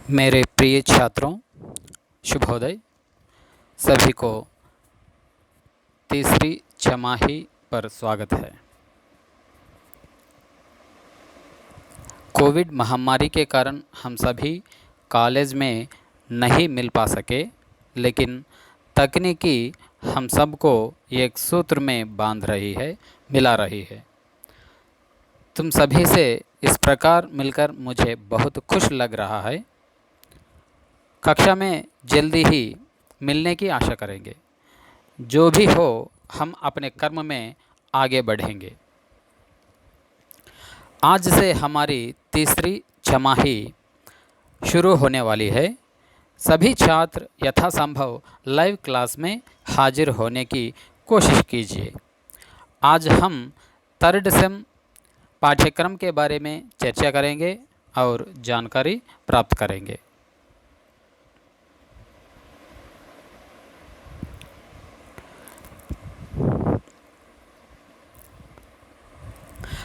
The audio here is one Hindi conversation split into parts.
मेरे प्रिय छात्रों, शुभोदय। सभी को तीसरी छमाही पर स्वागत है। कोविड महामारी के कारण हम सभी कॉलेज में नहीं मिल पा सके, लेकिन तकनीकी हम सबको एक सूत्र में बांध रही है, मिला रही है। तुम सभी से इस प्रकार मिलकर मुझे बहुत खुश लग रहा है। कक्षा में जल्दी ही मिलने की आशा करेंगे। जो भी हो, हम अपने कर्म में आगे बढ़ेंगे। आज से हमारी तीसरी छमाही शुरू होने वाली है। सभी छात्र यथासंभव लाइव क्लास में हाजिर होने की कोशिश कीजिए। आज हम थर्ड सेम पाठ्यक्रम के बारे में चर्चा करेंगे और जानकारी प्राप्त करेंगे।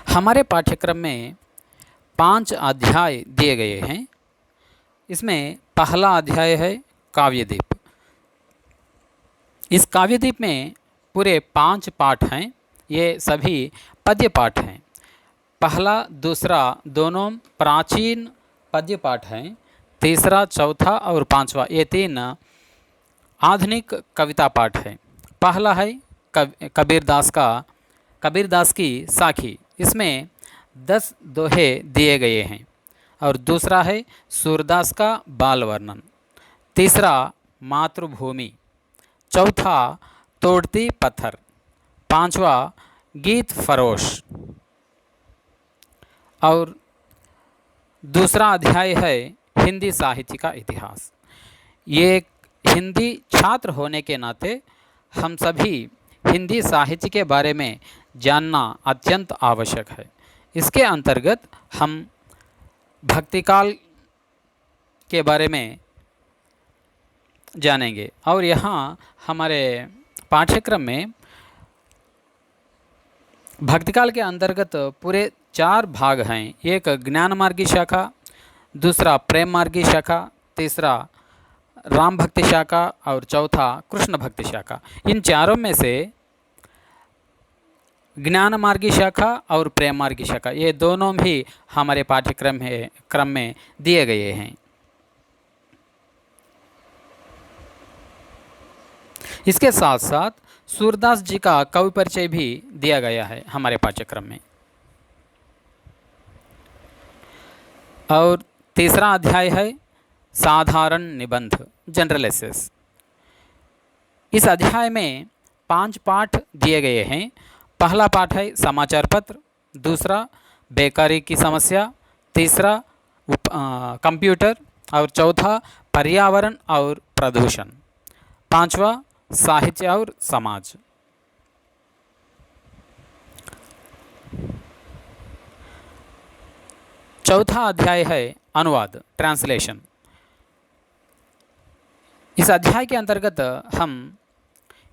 हमारे पाठ्यक्रम में 5 अध्याय दिए गए हैं। इसमें पहला अध्याय है काव्यदीप। इस काव्यदीप में पूरे 5 पाठ हैं। ये सभी पद्य पाठ हैं। पहला दूसरा दोनों प्राचीन पद्य पाठ हैं। तीसरा, चौथा और पांचवा ये 3 आधुनिक कविता पाठ हैं। पहला है कबीरदास की साखी। इसमें 10 दोहे दिए गए हैं। और दूसरा है सूरदास का बाल वर्णन। तीसरा, मातृभूमि। चौथा, तोड़ती पत्थर। पांचवा, गीत फरोश। और दूसरा अध्याय है हिंदी साहित्य का इतिहास। ये हिंदी छात्र होने के नाते हम सभी हिंदी साहित्य के बारे में जानना अत्यंत आवश्यक है। इसके अंतर्गत हम भक्तिकाल के बारे में जानेंगे। और यहाँ हमारे पाठ्यक्रम में भक्तिकाल के अंतर्गत पूरे 4 भाग हैं। एक ज्ञान मार्गी शाखा, दूसरा प्रेम मार्गी शाखा, तीसरा राम भक्ति शाखा और चौथा कृष्ण भक्ति शाखा। इन चारों में से ज्ञान मार्गी शाखा और प्रेम मार्गी शाखा ये दोनों भी हमारे क्रम में दिए गए हैं। इसके साथ साथ सूरदास जी का कवि परिचय भी दिया गया है हमारे पाठ्यक्रम में। और तीसरा अध्याय है साधारण निबंध, जनरल एसेस। इस अध्याय में 5 पाठ दिए गए हैं। पहला पाठ है समाचार पत्र, दूसरा बेकारी की समस्या, तीसरा कंप्यूटर और चौथा पर्यावरण और प्रदूषण, पांचवा साहित्य और समाज। चौथा अध्याय है अनुवाद, ट्रांसलेशन। इस अध्याय के अंतर्गत हम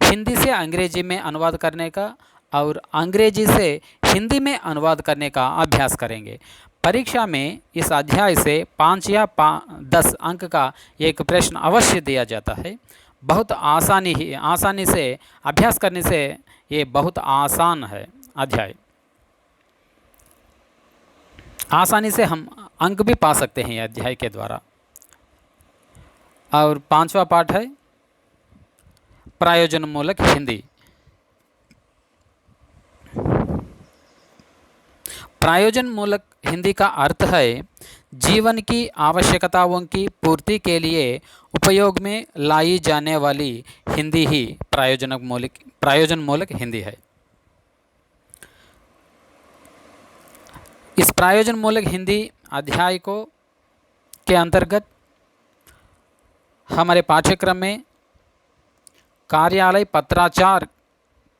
हिंदी से अंग्रेजी में अनुवाद करने का और अंग्रेजी से हिंदी में अनुवाद करने का अभ्यास करेंगे। परीक्षा में इस अध्याय से 5 या 10 अंक का एक प्रश्न अवश्य दिया जाता है। बहुत आसानी से अभ्यास करने से ये बहुत आसान है अध्याय। आसानी से हम अंक भी पा सकते हैं अध्याय के द्वारा। और 5वां पाठ है प्रयोजन मूलक हिंदी। प्रयोजन मूलक हिंदी का अर्थ है जीवन की आवश्यकताओं की पूर्ति के लिए उपयोग में लाई जाने वाली हिंदी ही प्रयोजन मूलक हिंदी है। इस प्रयोजन मूलक हिंदी अध्याय के अंतर्गत हमारे पाठ्यक्रम में कार्यालय पत्राचार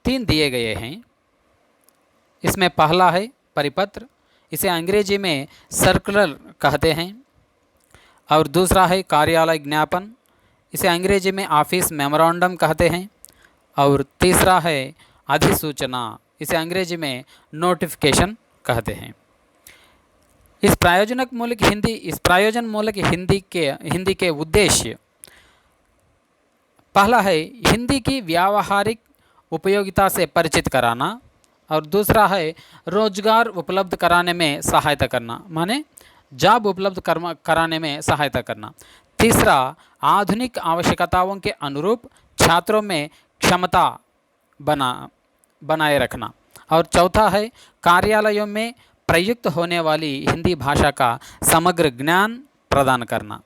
3 दिए गए हैं। इसमें पहला है परिपत्र, इसे अंग्रेजी में सर्कुलर कहते हैं। और दूसरा है कार्यालय ज्ञापन, इसे अंग्रेजी में ऑफिस मेमोरेंडम कहते हैं। और तीसरा है अधिसूचना, इसे अंग्रेजी में नोटिफिकेशन कहते हैं। इस प्रयोजन मूलक हिंदी के उद्देश्य, पहला है हिंदी की व्यावहारिक उपयोगिता से परिचित कराना, और दूसरा है रोजगार उपलब्ध कराने में सहायता करना, माने जॉब उपलब्ध कराने में सहायता करना। तीसरा, आधुनिक आवश्यकताओं के अनुरूप छात्रों में क्षमता बनाए रखना। और चौथा है कार्यालयों में प्रयुक्त होने वाली हिंदी भाषा का समग्र ज्ञान प्रदान करना।